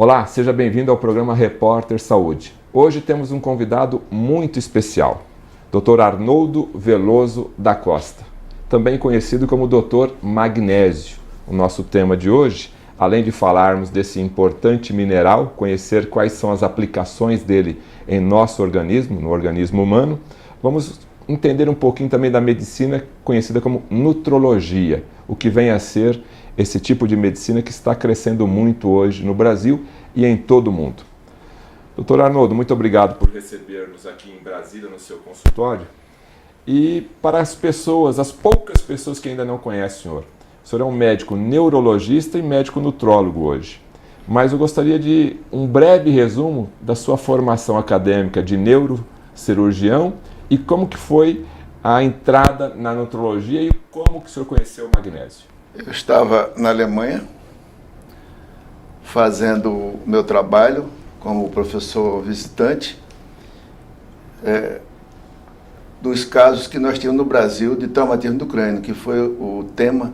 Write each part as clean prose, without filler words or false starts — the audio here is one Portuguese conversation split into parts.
Olá, seja bem-vindo ao programa Repórter Saúde. Hoje temos um convidado muito especial, Dr. Arnoldo Veloso da Costa, também conhecido como Dr. Magnésio. O nosso tema de hoje, além de falarmos desse importante mineral, conhecer quais são as aplicações dele em nosso organismo, no organismo humano, vamos entender um pouquinho também da medicina conhecida como nutrologia, o que vem a ser esse tipo de medicina que está crescendo muito hoje no Brasil e em todo o mundo. Doutor Arnoldo, muito obrigado por receber-nos aqui em Brasília, no seu consultório. E para as pessoas, as poucas pessoas que ainda não conhecem o senhor é um médico neurologista e médico nutrólogo hoje. Mas eu gostaria de um breve resumo da sua formação acadêmica de neurocirurgião e como que foi a entrada na nutrologia e como que o senhor conheceu o magnésio. Eu estava na Alemanha fazendo o meu trabalho como professor visitante dos casos que nós tínhamos no Brasil de traumatismo do crânio, que foi o tema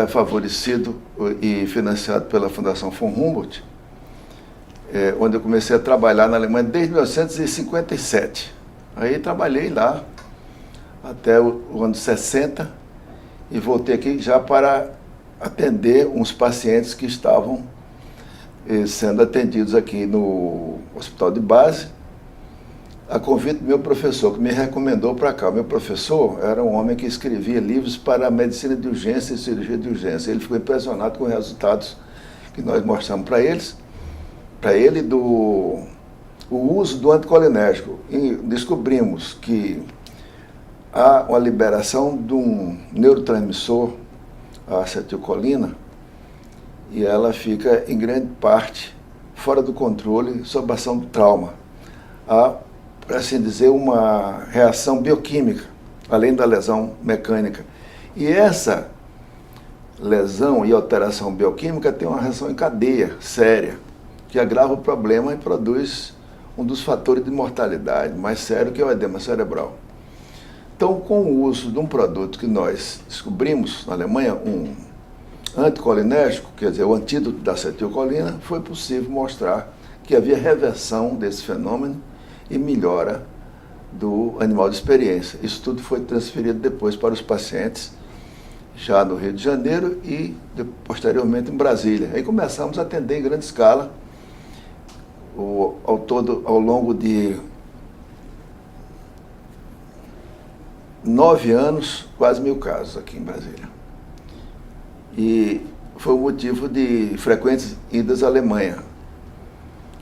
favorecido e financiado pela Fundação von Humboldt, onde eu comecei a trabalhar na Alemanha desde 1957. Aí trabalhei lá até o ano 60 e voltei aqui já para atender uns pacientes que estavam sendo atendidos aqui no hospital de base, a convite do meu professor, que me recomendou para cá. O meu professor era um homem que escrevia livros para medicina de urgência e cirurgia de urgência. Ele ficou impressionado com os resultados que nós mostramos para ele o uso do anticolinérgico. E descobrimos que há uma liberação de um neurotransmissor, a acetilcolina, e ela fica, em grande parte, fora do controle sob a ação do trauma. Há, por assim dizer, uma reação bioquímica, além da lesão mecânica. E essa lesão e alteração bioquímica tem uma reação em cadeia séria, que agrava o problema e produz um dos fatores de mortalidade mais sério, que é o edema cerebral. Então, com o uso de um produto que nós descobrimos na Alemanha, um anticolinérgico, quer dizer, o antídoto da acetilcolina, foi possível mostrar que havia reversão desse fenômeno e melhora do animal de experiência. Isso tudo foi transferido depois para os pacientes, já no Rio de Janeiro e posteriormente em Brasília. Aí começamos a atender em grande escala, ao longo de 9 anos, quase 1000 casos aqui em Brasília. E foi o motivo de frequentes idas à Alemanha.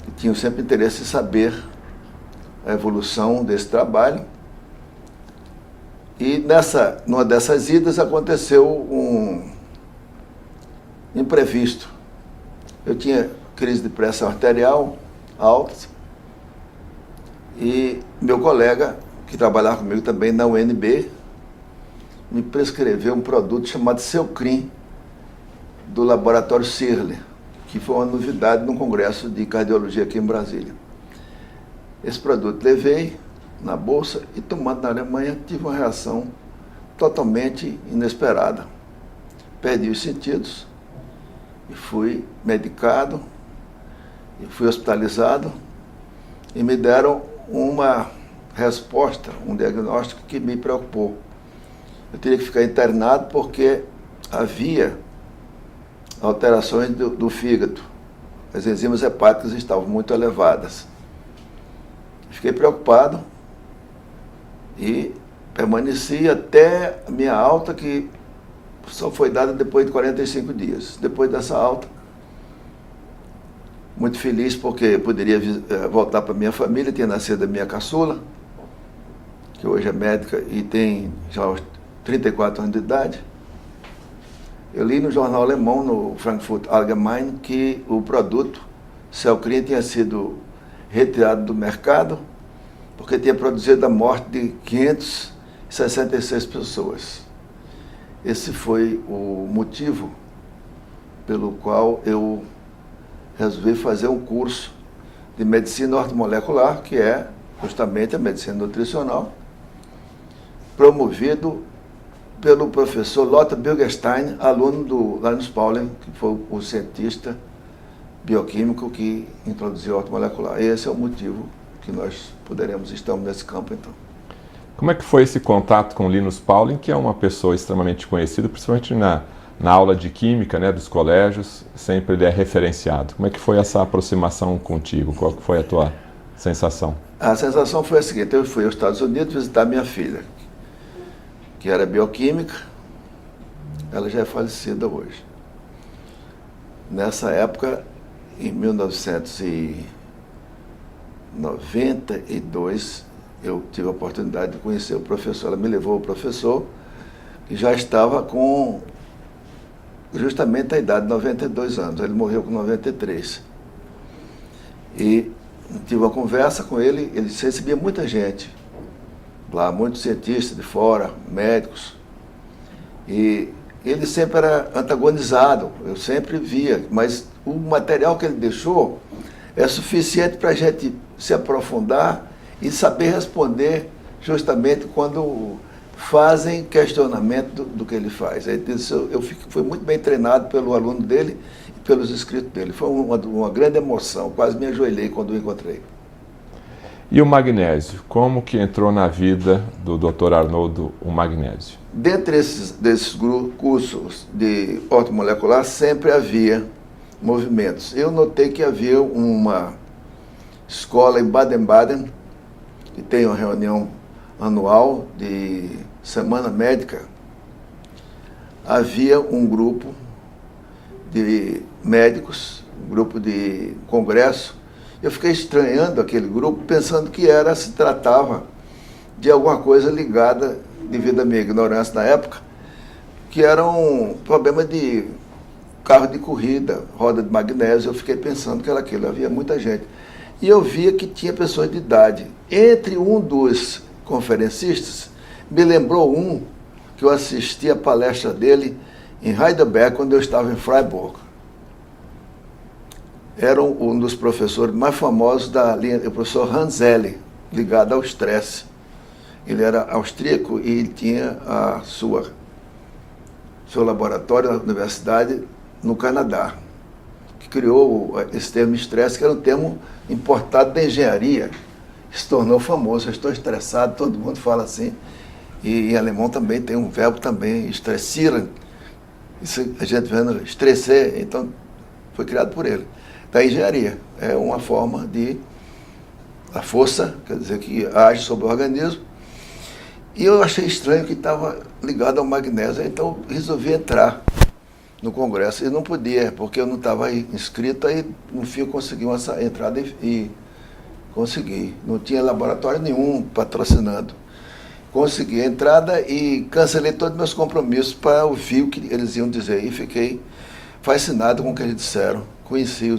E tinham sempre interesse em saber a evolução desse trabalho. E numa dessas idas aconteceu um imprevisto. Eu tinha crise de pressão arterial alta e meu colega, que trabalhava comigo também na UNB, me prescreveu um produto chamado Seucrin, do laboratório Sirle, que foi uma novidade num congresso de cardiologia aqui em Brasília. Esse produto levei na bolsa e, tomando na Alemanha, tive uma reação totalmente inesperada. Perdi os sentidos e fui medicado, e fui hospitalizado e me deram uma resposta, um diagnóstico que me preocupou. Eu teria que ficar internado porque havia alterações do fígado. As enzimas hepáticas estavam muito elevadas. Fiquei preocupado e permaneci até a minha alta, que só foi dada depois de 45 dias. Depois dessa alta, muito feliz porque eu poderia voltar para minha família, tinha nascido a minha caçula, que hoje é médica e tem já 34 anos de idade. Eu li no jornal alemão, no Frankfurt Allgemeine, que o produto Seucrin tinha sido retirado do mercado porque tinha produzido a morte de 566 pessoas. Esse foi o motivo pelo qual eu resolvi fazer um curso de medicina ortomolecular, que é justamente a medicina nutricional, promovido pelo professor Lothar Bilgerstein, aluno do Linus Pauling, que foi o cientista bioquímico que introduziu a ortomolecular. Esse é o motivo que nós estamos nesse campo, então. Como é que foi esse contato com Linus Pauling, que é uma pessoa extremamente conhecida, principalmente na aula de química, né, dos colégios, sempre ele é referenciado. Como é que foi essa aproximação contigo? Qual que foi a tua sensação? A sensação foi a seguinte: eu fui aos Estados Unidos visitar minha filha, que era bioquímica. Ela já é falecida hoje. Nessa época, em 1992, eu tive a oportunidade de conhecer o professor. Ela me levou ao professor, que já estava com justamente a idade de 92 anos. Ele morreu com 93. E tive uma conversa com ele. Ele recebia muita gente lá, muitos cientistas de fora, médicos. E ele sempre era antagonizado, eu sempre via, mas o material que ele deixou é suficiente para a gente se aprofundar e saber responder justamente quando fazem questionamento do que ele faz. Eu fui muito bem treinado pelo aluno dele e pelos escritos dele. Foi uma grande emoção, quase me ajoelhei quando o encontrei. E o magnésio? Como que entrou na vida do Dr. Arnoldo o magnésio? Dentre desses cursos de ortomolecular, sempre havia movimentos. Eu notei que havia uma escola em Baden-Baden, que tem uma reunião anual de semana médica. Havia um grupo de médicos, um grupo de congresso. Eu fiquei estranhando aquele grupo, pensando que se tratava de alguma coisa ligada, devido à minha ignorância na época, que era um problema de carro de corrida, roda de magnésio. Eu fiquei pensando que era aquilo, havia muita gente. E eu via que tinha pessoas de idade. Entre um dos conferencistas, me lembrou um que eu assisti a palestra dele em Heidelberg, quando eu estava em Freiburg. Era um dos professores mais famosos da linha, o professor Hanselli, ligado ao estresse. Ele era austríaco e ele tinha seu laboratório na universidade no Canadá, que criou esse termo estresse, que era um termo importado da engenharia, que se tornou famoso. Eu estou estressado, todo mundo fala assim. E em alemão também tem um verbo também, estressieren. Isso a gente vendo estressar, então foi criado por ele. Da engenharia, é uma forma de a força, quer dizer, que age sobre o organismo. E eu achei estranho que estava ligado ao magnésio, então resolvi entrar no congresso. E não podia, porque eu não estava inscrito, aí no fim eu consegui uma entrada e consegui. Não tinha laboratório nenhum patrocinando. Consegui a entrada e cancelei todos os meus compromissos para ouvir o que eles iam dizer. E fiquei fascinado com o que eles disseram. Conheci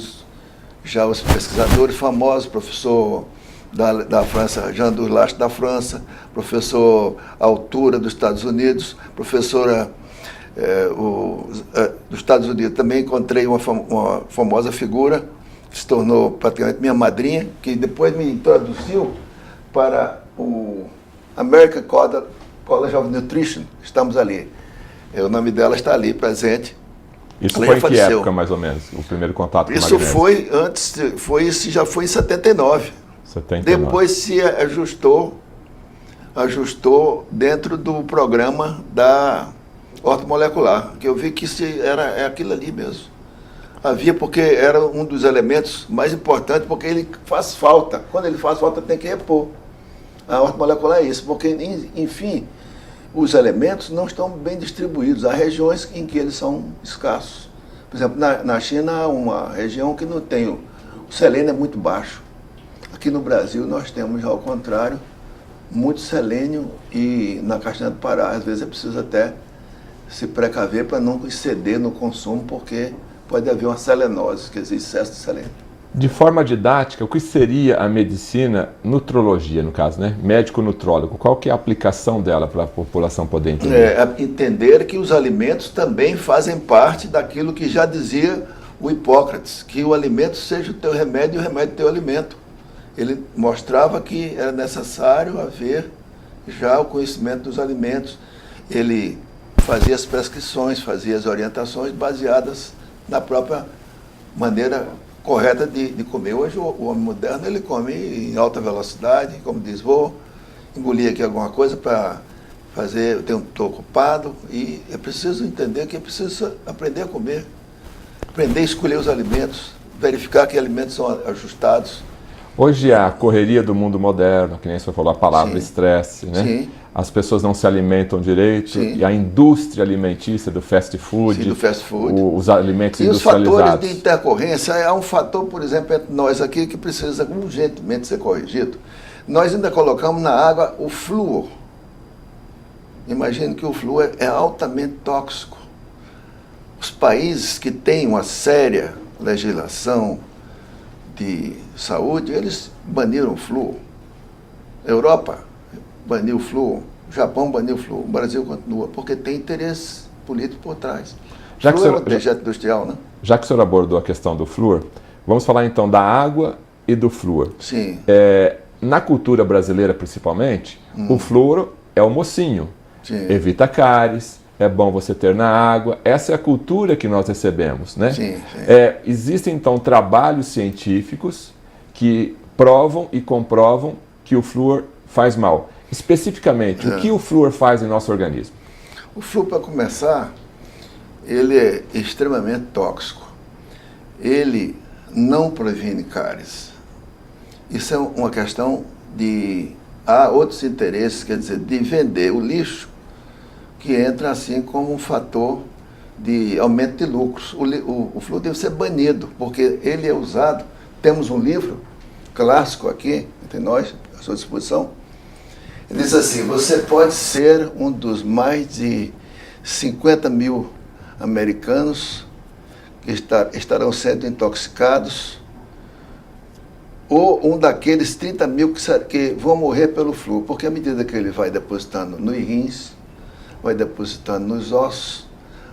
já os pesquisadores famosos, professor da França, Jean Dulac da França, professor Altura dos Estados Unidos, professora dos Estados Unidos. Também encontrei uma famosa figura, que se tornou praticamente minha madrinha, que depois me introduziu para o American College of Nutrition. Estamos ali. O nome dela está ali, presente. Isso foi em que época, mais ou menos, o primeiro contato com o magnésio? Isso foi antes, já foi em 79. 79. Depois se ajustou dentro do programa da ortomolecular, que eu vi que é aquilo ali mesmo. Havia, porque era um dos elementos mais importantes, porque ele faz falta. Quando ele faz falta, tem que repor. A ortomolecular é isso, porque, enfim, os elementos não estão bem distribuídos. Há regiões em que eles são escassos. Por exemplo, na China há uma região que não tem, o selênio é muito baixo. Aqui no Brasil nós temos, ao contrário, muito selênio, e na Castanha do Pará, às vezes é preciso até se precaver para não exceder no consumo, porque pode haver uma selenose, quer dizer, excesso de selênio. De forma didática, o que seria a medicina nutrologia, no caso, né? Médico-nutrólogo? Qual que é a aplicação dela para a população poder entender? Entender que os alimentos também fazem parte daquilo que já dizia o Hipócrates, que o alimento seja o teu remédio e o remédio o teu alimento. Ele mostrava que era necessário haver já o conhecimento dos alimentos. Ele fazia as prescrições, fazia as orientações baseadas na própria maneira correta de comer. Hoje o homem moderno ele come em alta velocidade, como diz, vou engolir aqui alguma coisa para fazer, estou ocupado, e é preciso entender que é preciso aprender a comer, aprender a escolher os alimentos, verificar que alimentos são ajustados. Hoje a correria do mundo moderno, que nem você falou, a palavra estresse, né? Sim. As pessoas não se alimentam direito, sim, e a indústria alimentícia do fast food, sim, do fast food, os alimentos e industrializados. E os fatores de intercorrência, há um fator, por exemplo, entre nós aqui que precisa urgentemente ser corrigido. Nós ainda colocamos na água o flúor. Imagine que o flúor é altamente tóxico. Os países que têm uma séria legislação de saúde, eles baniram o flúor. Europa baniu o flúor, o Japão baniu o flúor, o Brasil continua, porque tem interesse político por trás. Já que flúor é um dejeto industrial, né? Já que o senhor abordou a questão do flúor, vamos falar então da água e do flúor. Sim. Na cultura brasileira, principalmente, o flúor é o mocinho. Sim. Evita cáries, é bom você ter na água. Essa é a cultura que nós recebemos, né? Sim, sim. Existem, então, trabalhos científicos que provam e comprovam que o flúor faz mal. Especificamente, o que o flúor faz em nosso organismo? O flúor, para começar, ele é extremamente tóxico. Ele não previne cáries. Isso é uma questão de... Há outros interesses, quer dizer, de vender o lixo, que entra assim como um fator de aumento de lucros. O flúor deve ser banido, porque ele é usado. Temos um livro clássico aqui, entre nós, à sua disposição. Ele diz assim: você pode ser um dos mais de 50 mil americanos que estarão sendo intoxicados, ou um daqueles 30 mil que vão morrer pelo flúor, porque à medida que ele vai depositando nos rins, vai depositando nos ossos,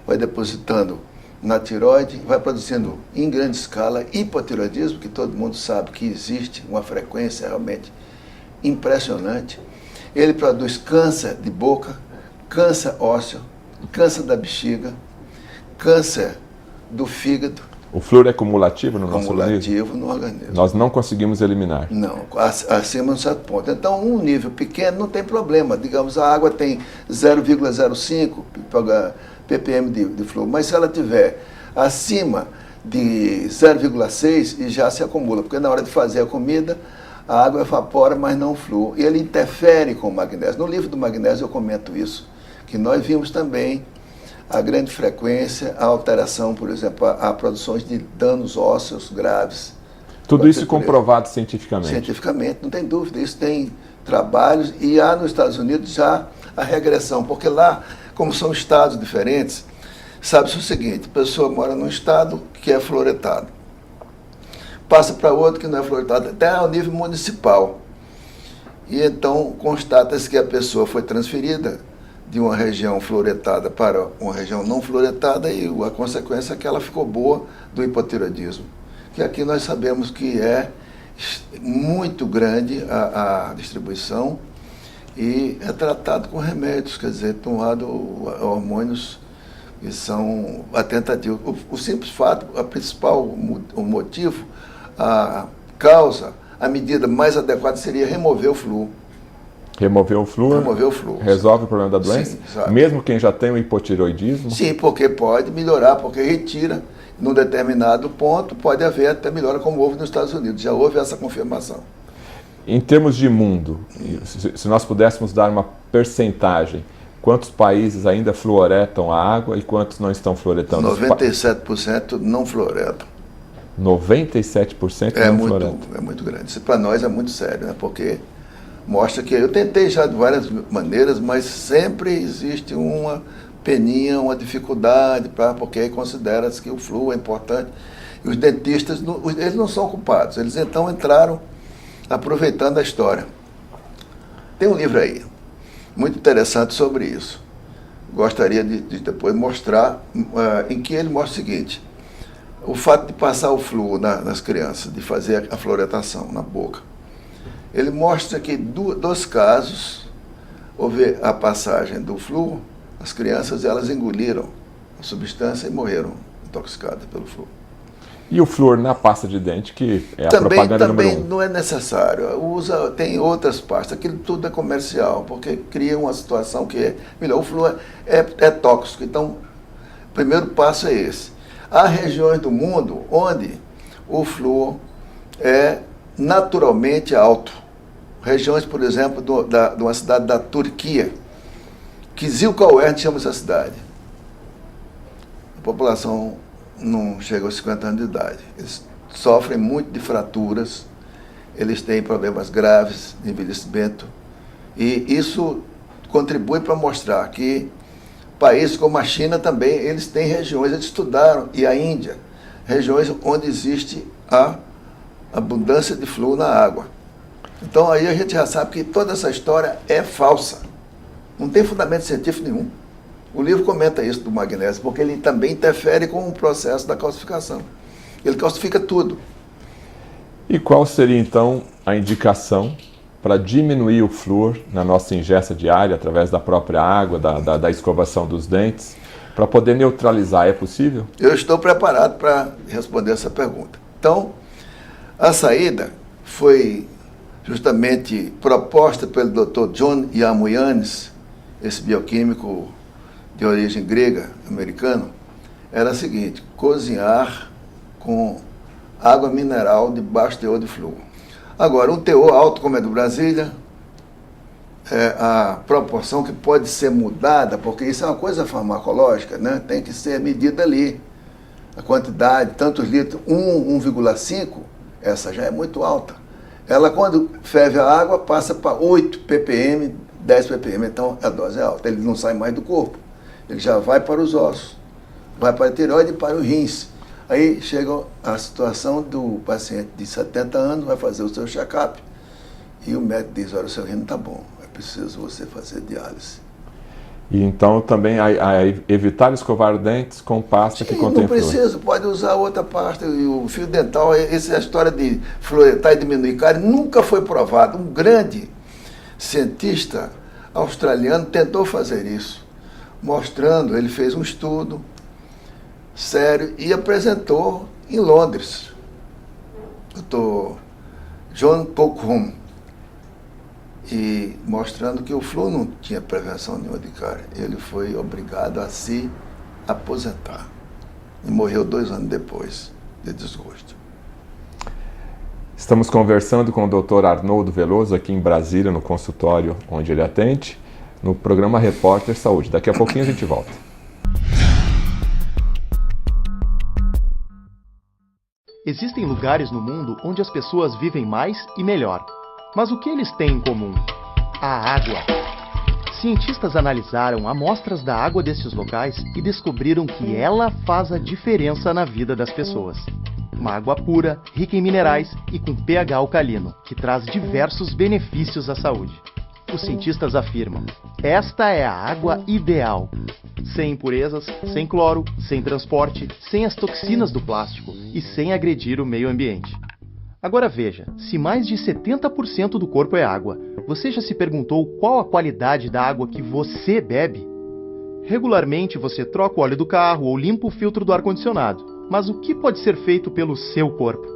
vai depositando na tireoide, vai produzindo em grande escala hipotireoidismo, que todo mundo sabe que existe uma frequência realmente impressionante. Ele produz câncer de boca, câncer ósseo, câncer da bexiga, câncer do fígado. O flúor é cumulativo no nosso organismo? Cumulativo no organismo. Nós não conseguimos eliminar? Não, acima de um certo ponto. Então, um nível pequeno não tem problema. Digamos, a água tem 0,05 ppm de flúor, mas se ela tiver acima de 0,6, e já se acumula, porque na hora de fazer a comida, a água evapora, mas não o flúor. E ele interfere com o magnésio. No livro do magnésio eu comento isso, que nós vimos também a grande frequência, a alteração, por exemplo, a produções de danos ósseos graves. Tudo isso comprovado cientificamente? Cientificamente, não tem dúvida. Isso tem trabalhos, e há nos Estados Unidos já a regressão, porque lá, como são estados diferentes, sabe-se o seguinte: a pessoa mora num estado que é fluoretado, passa para outro que não é fluoretado, até ao nível municipal. E então constata-se que a pessoa foi transferida de uma região fluoretada para uma região não fluoretada, e a consequência é que ela ficou boa do hipotireoidismo, que aqui nós sabemos que é muito grande a distribuição, e é tratado com remédios, quer dizer, tomado hormônios que são a tentativa. O simples fato, o motivo, a causa, a medida mais adequada seria remover o flúor. Remover o flúor? Remover o flúor. Resolve o problema da doença? Sim, exato. Mesmo quem já tem o hipotireoidismo? Sim, porque pode melhorar, porque retira, num determinado ponto, pode haver até melhora, como houve nos Estados Unidos. Já houve essa confirmação. Em termos de mundo, se nós pudéssemos dar uma percentagem, quantos países ainda fluoretam a água e quantos não estão fluoretando? 97% não fluoretam. 97% não fluoretam? É muito grande. Isso para nós é muito sério, né? Porque mostra que eu tentei já de várias maneiras, mas sempre existe uma peninha, uma dificuldade, porque considera-se que o flúor é importante. E os dentistas, eles não são culpados, eles então entraram aproveitando a história. Tem um livro aí, muito interessante sobre isso. Gostaria de depois mostrar, em que ele mostra o seguinte: o fato de passar o flúor nas crianças, de fazer a fluoretação na boca. Ele mostra que, dos casos, houve a passagem do flúor, as crianças elas engoliram a substância e morreram intoxicadas pelo flúor. E o flúor na pasta de dente, que é a propaganda número 1. Também não é necessário. Tem outras pastas. Aquilo tudo é comercial, porque cria uma situação que é melhor. O flúor é tóxico. Então, o primeiro passo é esse. Há regiões do mundo onde o flúor é naturalmente alto. Regiões, por exemplo, de uma cidade da Turquia, que Zilkauern chama essa cidade. A população não chega aos 50 anos de idade. Eles sofrem muito de fraturas, eles têm problemas graves de envelhecimento, e isso contribui para mostrar que países como a China também, eles têm regiões, eles estudaram, e a Índia, regiões onde existe a abundância de flúor na água. Então aí a gente já sabe que toda essa história é falsa, não tem fundamento científico nenhum. O livro comenta isso do magnésio, porque ele também interfere com o processo da calcificação. Ele calcifica tudo. E qual seria, então, a indicação para diminuir o flúor na nossa ingesta diária, através da própria água, da escovação dos dentes, para poder neutralizar? É possível? Eu estou preparado para responder essa pergunta. Então, a saída foi justamente proposta pelo Dr. John Yamuyanes, esse bioquímico de origem grega, americano, era a seguinte: cozinhar com água mineral de baixo teor de flúor. Agora, um teor alto como é do Brasília, a proporção que pode ser mudada, porque isso é uma coisa farmacológica, né? Tem que ser medida ali. A quantidade, tantos litros, 1,5, essa já é muito alta. Ela, quando ferve a água, passa para 8 ppm, 10 ppm, então a dose é alta, ele não sai mais do corpo. Ele já vai para os ossos, vai para a tireoide e para os rins. Aí chega a situação do paciente de 70 anos, vai fazer o seu check-up, e o médico diz: olha, o seu rim não está bom, é preciso você fazer diálise. E então também a evitar escovar dentes com pasta que contém flúor. Não precisa, pode usar outra pasta. E o fio dental, essa história de fluoretar e diminuir cárie nunca foi provado. Um grande cientista australiano tentou fazer isso, mostrando, ele fez um estudo sério e apresentou em Londres. Dr. John Pokhum, e mostrando que o flúor não tinha prevenção nenhuma de cárie. Ele foi obrigado a se aposentar e morreu 2 anos depois de desgosto. Estamos conversando com o Dr. Arnoldo Veloso aqui em Brasília, no consultório onde ele atende, no programa Repórter Saúde. Daqui a pouquinho a gente volta. Existem lugares no mundo onde as pessoas vivem mais e melhor. Mas o que eles têm em comum? A água. Cientistas analisaram amostras da água desses locais e descobriram que ela faz a diferença na vida das pessoas. Uma água pura, rica em minerais e com pH alcalino, que traz diversos benefícios à saúde. Os cientistas afirmam: esta é a água ideal. Sem impurezas, sem cloro, sem transporte, sem as toxinas do plástico e sem agredir o meio ambiente. Agora veja, se mais de 70% do corpo é água, você já se perguntou qual a qualidade da água que você bebe? Regularmente você troca o óleo do carro ou limpa o filtro do ar-condicionado, mas o que pode ser feito pelo seu corpo?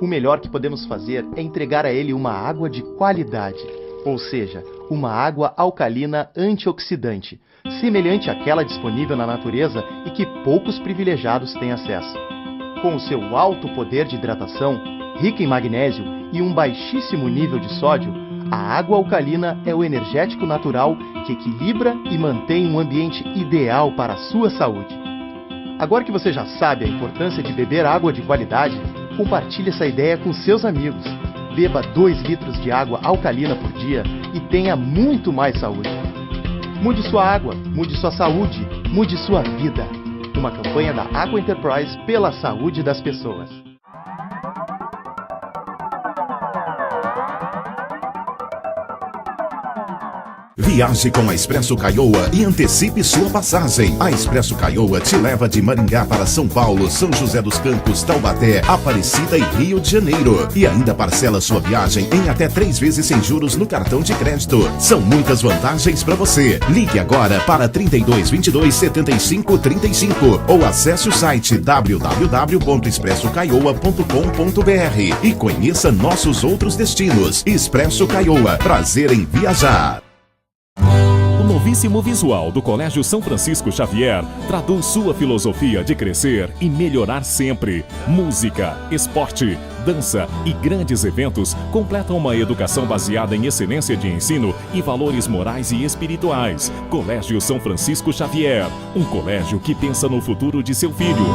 O melhor que podemos fazer é entregar a ele uma água de qualidade, ou seja, uma água alcalina antioxidante, semelhante àquela disponível na natureza e que poucos privilegiados têm acesso. Com o seu alto poder de hidratação, rica em magnésio e um baixíssimo nível de sódio, a água alcalina é o energético natural que equilibra e mantém um ambiente ideal para a sua saúde. Agora que você já sabe a importância de beber água de qualidade, compartilhe essa ideia com seus amigos. Beba 2 litros de água alcalina por dia e tenha muito mais saúde. Mude sua água, mude sua saúde, mude sua vida. Uma campanha da Aqua Enterprise pela saúde das pessoas. Viaje com a Expresso Caioa e antecipe sua passagem. A Expresso Caioa te leva de Maringá para São Paulo, São José dos Campos, Taubaté, Aparecida e Rio de Janeiro. E ainda parcela sua viagem em até 3 vezes sem juros no cartão de crédito. São muitas vantagens para você. Ligue agora para 32 22 75 35 ou acesse o site www.expressocaioa.com.br e conheça nossos outros destinos. Expresso Caioa, prazer em viajar. O novíssimo visual do Colégio São Francisco Xavier traduz sua filosofia de crescer e melhorar sempre. Música, esporte, dança e grandes eventos completam uma educação baseada em excelência de ensino e valores morais e espirituais. Colégio São Francisco Xavier, um colégio que pensa no futuro de seu filho.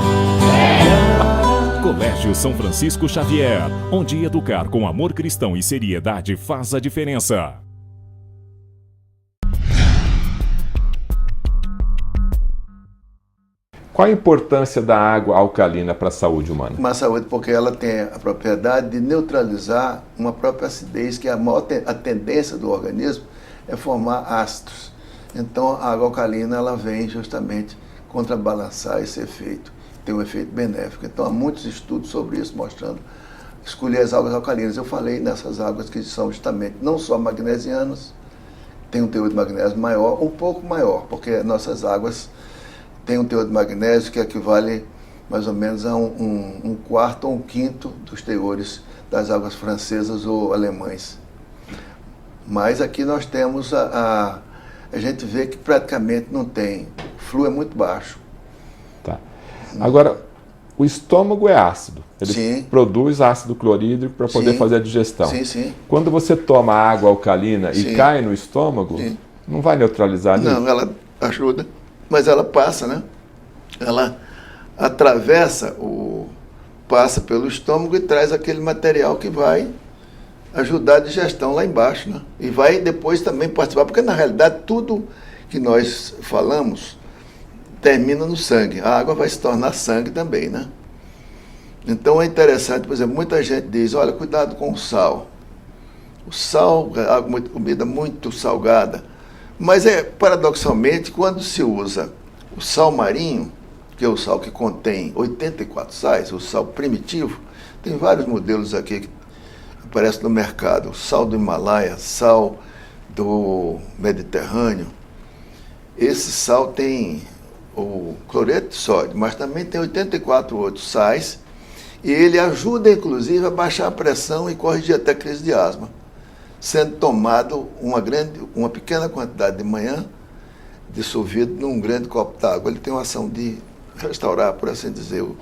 Colégio São Francisco Xavier, onde educar com amor cristão e seriedade faz a diferença. Qual a importância da água alcalina para a saúde humana? Uma saúde porque ela tem a propriedade de neutralizar uma própria acidez, que é a tendência do organismo é formar ácidos. Então a água alcalina ela vem justamente contrabalançar esse efeito, tem um efeito benéfico. Então há muitos estudos sobre isso mostrando escolher as águas alcalinas. Eu falei nessas águas que são justamente não só magnesianas, tem um teor de magnésio maior, um pouco maior, porque nossas águas tem um teor de magnésio que equivale mais ou menos a um quarto ou um quinto dos teores das águas francesas ou alemães. Mas aqui nós temos a gente vê que praticamente não tem, o fluxo é muito baixo. Tá. Agora, o estômago é ácido, ele Sim. produz ácido clorídrico para poder Sim. fazer a digestão. Sim, sim. Quando você toma água alcalina Sim. e cai no estômago, Sim. não vai neutralizar isso? Não, ela ajuda. Mas ela passa, né? Ela atravessa, passa pelo estômago e traz aquele material que vai ajudar a digestão lá embaixo, né? E vai depois também participar, porque na realidade tudo que nós falamos termina no sangue. A água vai se tornar sangue também, né? Então é interessante, por exemplo, muita gente diz, olha, cuidado com o sal. O sal, a comida muito salgada. Mas paradoxalmente, quando se usa o sal marinho, que é o sal que contém 84 sais, o sal primitivo, tem vários modelos aqui que aparecem no mercado, sal do Himalaia, sal do Mediterrâneo. Esse sal tem o cloreto de sódio, mas também tem 84 outros sais, e ele ajuda, inclusive, a baixar a pressão e corrigir até a crise de asma, sendo tomado uma pequena quantidade de manhã, dissolvido num grande copo d'água. Ele tem uma ação de restaurar, por assim dizer, o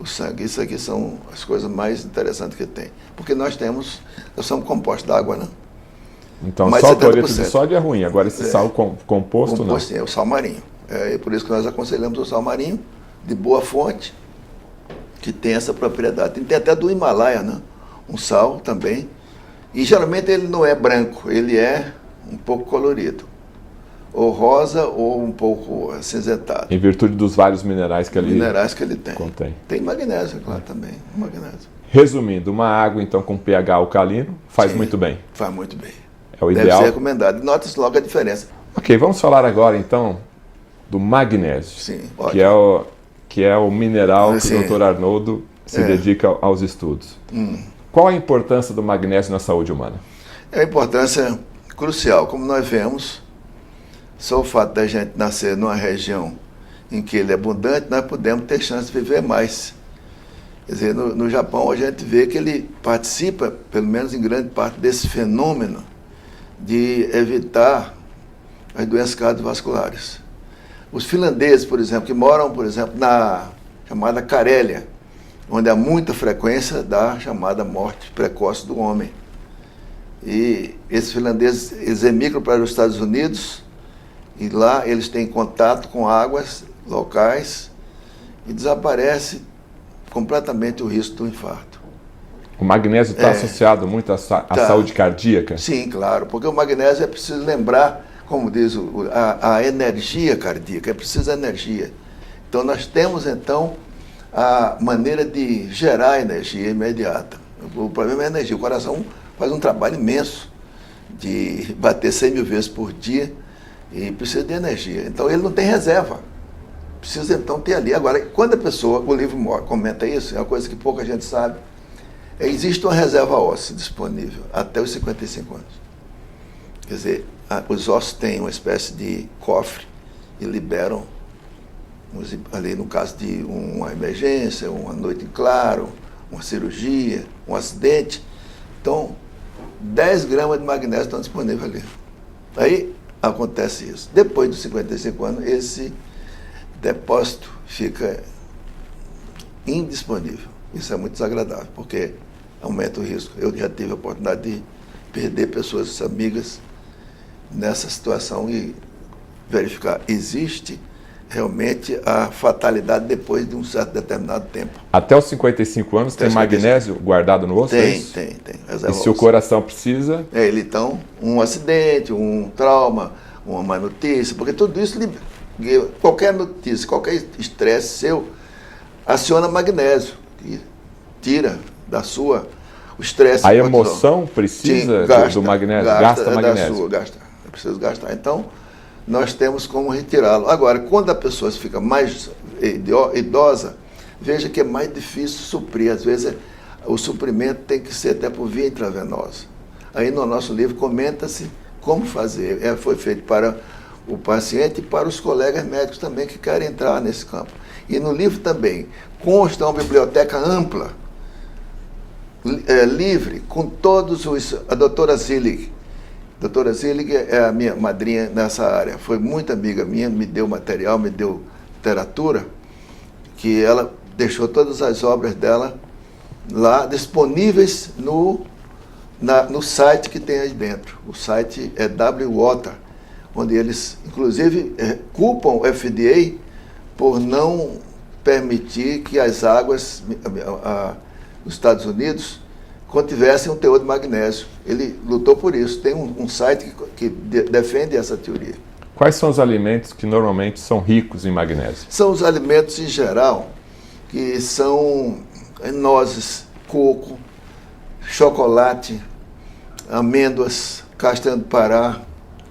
sangue. Isso aqui são as coisas mais interessantes que tem. Porque nós somos compostos d'água, né? Então, mais só o 70%. cloreto de sódio é ruim, agora esse sal composto não. É o sal marinho. É por isso que nós aconselhamos o sal marinho, de boa fonte, que tem essa propriedade. Tem até do Himalaia, né? Um sal também. E geralmente ele não é branco, ele é um pouco colorido. Ou rosa ou um pouco acinzentado. Em virtude dos vários minerais que ele tem. contém. Tem magnésio, claro, também. Magnésio. Resumindo, uma água então com pH alcalino faz muito bem. Faz muito bem. É o Deve ideal. ser recomendado. Nota-se logo a diferença. Ok, vamos falar agora então do magnésio. Sim, que é o mineral que Sim. o Dr. Arnoldo se dedica aos estudos. Qual a importância do magnésio na saúde humana? É uma importância crucial. Como nós vemos, só o fato da gente nascer numa região em que ele é abundante, nós podemos ter chance de viver mais. Quer dizer, no Japão a gente vê que ele participa, pelo menos em grande parte, desse fenômeno de evitar as doenças cardiovasculares. Os finlandeses, por exemplo, que moram, por exemplo, na chamada Carélia, onde há muita frequência da chamada morte precoce do homem. E esses finlandeses, eles emigram para os Estados Unidos e lá eles têm contato com águas locais e desaparece completamente o risco do infarto. O magnésio está associado muito à saúde cardíaca? Sim, claro, porque o magnésio é preciso lembrar, como diz a energia cardíaca, é preciso energia. Então nós temos então a maneira de gerar energia imediata. O problema é a energia. O coração faz um trabalho imenso de bater 100 mil vezes por dia e precisa de energia. Então ele não tem reserva. Precisa então ter ali. Agora, quando a pessoa, o livro comenta isso, é uma coisa que pouca gente sabe, existe uma reserva óssea disponível até os 55 anos. Quer dizer, os ossos têm uma espécie de cofre e liberam, ali no caso de uma emergência, uma noite em claro, uma cirurgia, um acidente. Então, 10 gramas de magnésio estão disponíveis ali. Aí acontece isso. Depois dos 55 anos, esse depósito fica indisponível. Isso é muito desagradável, porque aumenta o risco. Eu já tive a oportunidade de perder pessoas amigas nessa situação e verificar, existe realmente a fatalidade depois de um certo determinado tempo. Até os 55 anos tem magnésio guardado no osso? Tem. E se o coração precisa? Ele então, um acidente, um trauma, uma má notícia, porque tudo isso, qualquer notícia, qualquer estresse seu, aciona magnésio, e tira da sua o estresse. A emoção precisa do magnésio? Gasta magnésio? É preciso gastar. Então, nós temos como retirá-lo. Agora, quando a pessoa fica mais idosa, veja que é mais difícil suprir. Às vezes, o suprimento tem que ser até por via intravenosa. Aí, no nosso livro, comenta-se como fazer. Foi feito para o paciente e para os colegas médicos também que querem entrar nesse campo. E no livro também consta uma biblioteca ampla, livre, com todos os... A doutora Zillig. A doutora Zillig é a minha madrinha nessa área. Foi muito amiga minha, me deu material, me deu literatura, que ela deixou todas as obras dela lá disponíveis no site que tem aí dentro. O site é W-Water, onde eles, inclusive, culpam o FDA por não permitir que as águas nos Estados Unidos contivessem um teor de magnésio. Ele lutou por isso. Tem um site que defende essa teoria. Quais são os alimentos que normalmente são ricos em magnésio? São os alimentos em geral, que são nozes, coco, chocolate, amêndoas, castanha do Pará,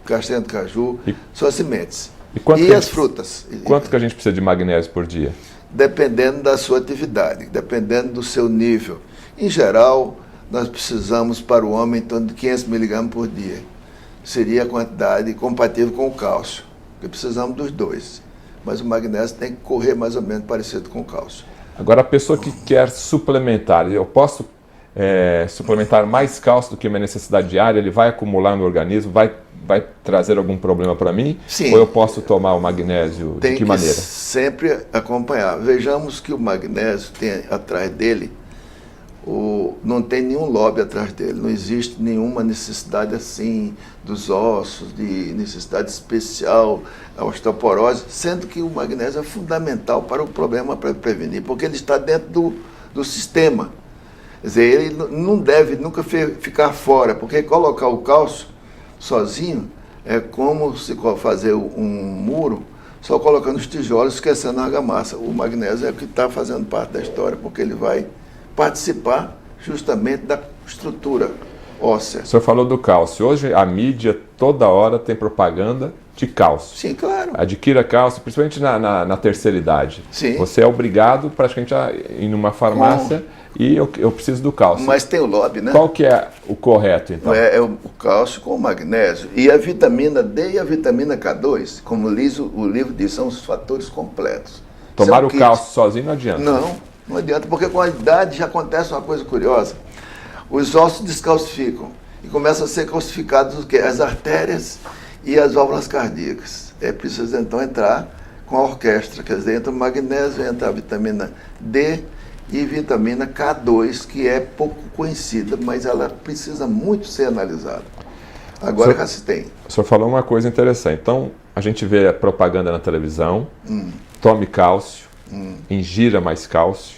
castanha do caju, são as sementes. E as frutas. Quanto que a gente precisa de magnésio por dia? Dependendo da sua atividade, dependendo do seu nível. Em geral, nós precisamos para o homem em torno de 500 miligramas por dia. Seria a quantidade compatível com o cálcio, porque precisamos dos dois. Mas o magnésio tem que correr mais ou menos parecido com o cálcio. Agora, a pessoa que quer suplementar, eu posso suplementar mais cálcio do que a minha necessidade diária? Ele vai acumular no organismo, vai trazer algum problema para mim? Sim. Ou eu posso tomar o magnésio de que maneira? Tem que sempre acompanhar. Vejamos que o magnésio tem atrás dele, não tem nenhum lobby atrás dele, não existe nenhuma necessidade assim dos ossos, de necessidade especial, a osteoporose, sendo que o magnésio é fundamental para o problema, para prevenir, porque ele está dentro do sistema. Quer dizer, ele não deve nunca ficar fora, porque colocar o cálcio sozinho é como se fazer um muro só colocando os tijolos, esquecendo a argamassa. O magnésio é o que está fazendo parte da história, porque ele vai participar justamente da estrutura óssea. O senhor falou do cálcio. Hoje a mídia toda hora tem propaganda de cálcio. Sim, claro. Adquira cálcio, principalmente na terceira idade. Sim. Você é obrigado praticamente a ir numa farmácia e eu preciso do cálcio. Mas tem o lobby, né? Qual que é o correto, então? É o cálcio com o magnésio. E a vitamina D e a vitamina K2, como o livro diz, são os fatores completos. Tomar o cálcio sozinho não adianta. Não adianta, porque com a idade já acontece uma coisa curiosa. Os ossos descalcificam e começam a ser calcificados as artérias e as válvulas cardíacas. É preciso então entrar com a orquestra, quer dizer, entra o magnésio, entra a vitamina D e vitamina K2, que é pouco conhecida, mas ela precisa muito ser analisada. Agora já se tem. O senhor falou uma coisa interessante. Então, a gente vê a propaganda na televisão, tome cálcio, ingira mais cálcio,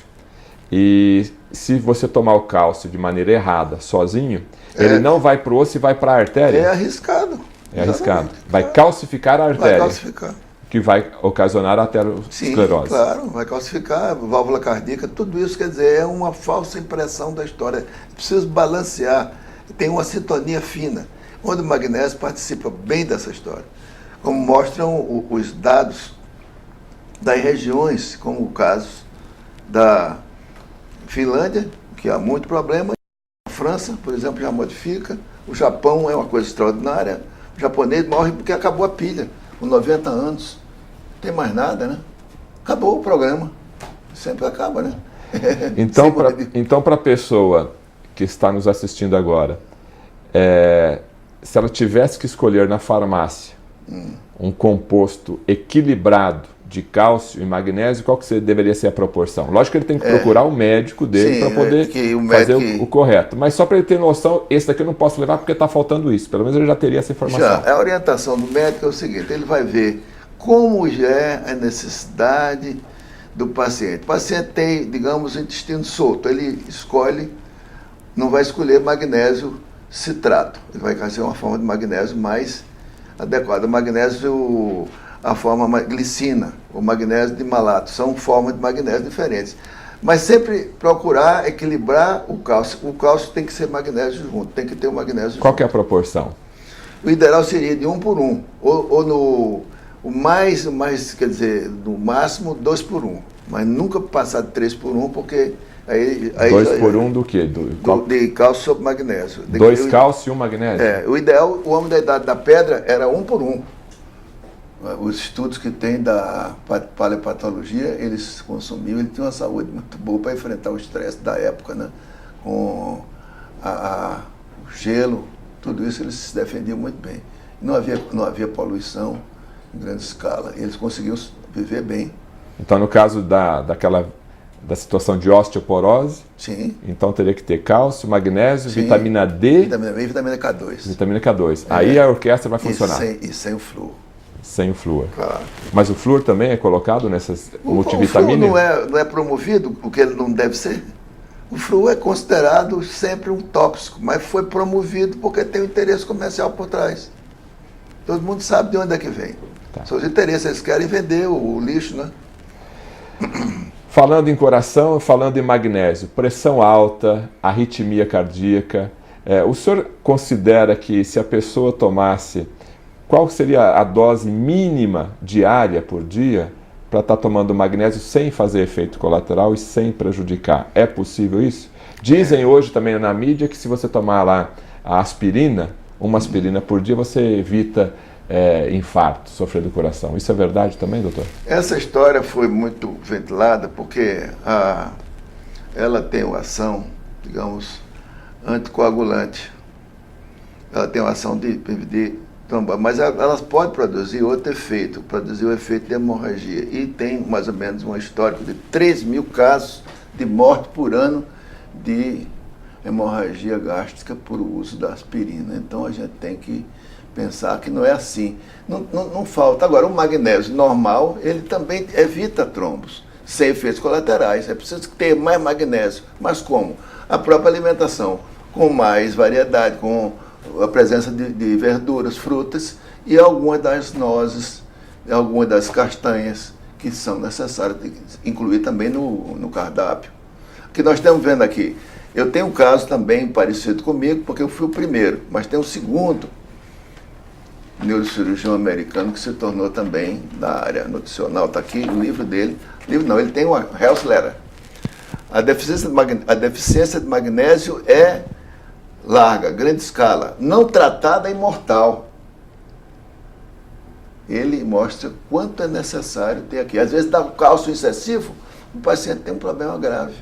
e se você tomar o cálcio de maneira errada, sozinho, ele não vai para o osso e vai para a artéria. É arriscado. É arriscado. Vai calcificar a artéria. Vai calcificar. Que vai ocasionar a aterosclerose. Sim, claro, vai calcificar, válvula cardíaca, tudo isso, quer dizer, é uma falsa impressão da história. Precisa balancear, tem uma sintonia fina. onde o magnésio participa bem dessa história, como mostram os dados das regiões, como o caso da Finlândia, que há muito problema, a França, por exemplo, já modifica, o Japão é uma coisa extraordinária, o japonês morre porque acabou a pilha, com 90 anos, não tem mais nada, né? Acabou o programa, sempre acaba, né? Então, para a pessoa que está nos assistindo agora, se ela tivesse que escolher na farmácia um composto equilibrado de cálcio e magnésio, qual que deveria ser a proporção? Lógico que ele tem que procurar o médico dele para poder fazer o correto. Mas só para ele ter noção, esse daqui eu não posso levar porque está faltando isso. Pelo menos ele já teria essa informação. A orientação do médico é o seguinte, ele vai ver como já é a necessidade do paciente. O paciente tem, digamos, o intestino solto, ele escolhe, não vai escolher magnésio citrato, ele vai fazer uma forma de magnésio mais adequada. O magnésio, a forma glicina, o magnésio de malato, são formas de magnésio diferentes. Mas sempre procurar equilibrar o cálcio. O cálcio tem que ser magnésio junto, tem que ter o magnésio junto. Qual que é a proporção? O ideal seria de 1 por 1, ou no quer dizer, no máximo 2 por 1, mas nunca passar de 3 por 1, porque aí 2 por 1 do quê? De cálcio sobre magnésio. 2 cálcio e 1 magnésio? O ideal, o homem da idade da pedra era 1 por 1. Os estudos que tem da paleopatologia, eles consumiam, ele tinha uma saúde muito boa para enfrentar o estresse da época, né? Com o gelo, tudo isso eles se defendiam muito bem. Não havia poluição em grande escala, eles conseguiam viver bem. Então, no caso da situação de osteoporose, sim, então teria que ter cálcio, magnésio, sim, vitamina D, vitamina B e vitamina K2. Vitamina K2. Aí a orquestra vai funcionar. E sem o flúor. Sem o flúor. Claro. Mas o flúor também é colocado nessas multivitaminas? O flúor não é promovido, porque ele não deve ser. O flúor é considerado sempre um tóxico, mas foi promovido porque tem um interesse comercial por trás. Todo mundo sabe de onde é que vem. Tá. Seus interesses, eles querem vender o lixo, né? Falando em coração, falando em magnésio, pressão alta, arritmia cardíaca, o senhor considera que se a pessoa tomasse, qual seria a dose mínima diária por dia para estar tomando magnésio sem fazer efeito colateral e sem prejudicar? É possível isso? Dizem hoje também na mídia que se você tomar lá a aspirina, uma aspirina por dia, você evita infarto, sofrer do coração. Isso é verdade também, doutor? Essa história foi muito ventilada porque ela tem uma ação, digamos, anticoagulante. Ela tem uma ação de prevenir tromba, mas elas podem produzir outro efeito, produzir o efeito de hemorragia. E tem mais ou menos um histórico de 3.000 casos de morte por ano de hemorragia gástrica por uso da aspirina. Então a gente tem que pensar que não é assim. Não falta. Agora, o magnésio normal, ele também evita trombos, sem efeitos colaterais. É preciso ter mais magnésio. Mas como? A própria alimentação, com mais variedade, com a presença de verduras, frutas e algumas das nozes, algumas das castanhas que são necessárias de incluir também no cardápio. O que nós estamos vendo aqui, eu tenho um caso também parecido comigo, porque eu fui o primeiro, mas tem um segundo neurocirurgião americano que se tornou também da área nutricional. Está aqui o livro dele. Ele tem uma Health Letter. A deficiência de magnésio é larga, grande escala, não tratada é mortal. Ele mostra quanto é necessário ter aqui. Às vezes dá um cálcio excessivo, o paciente tem um problema grave.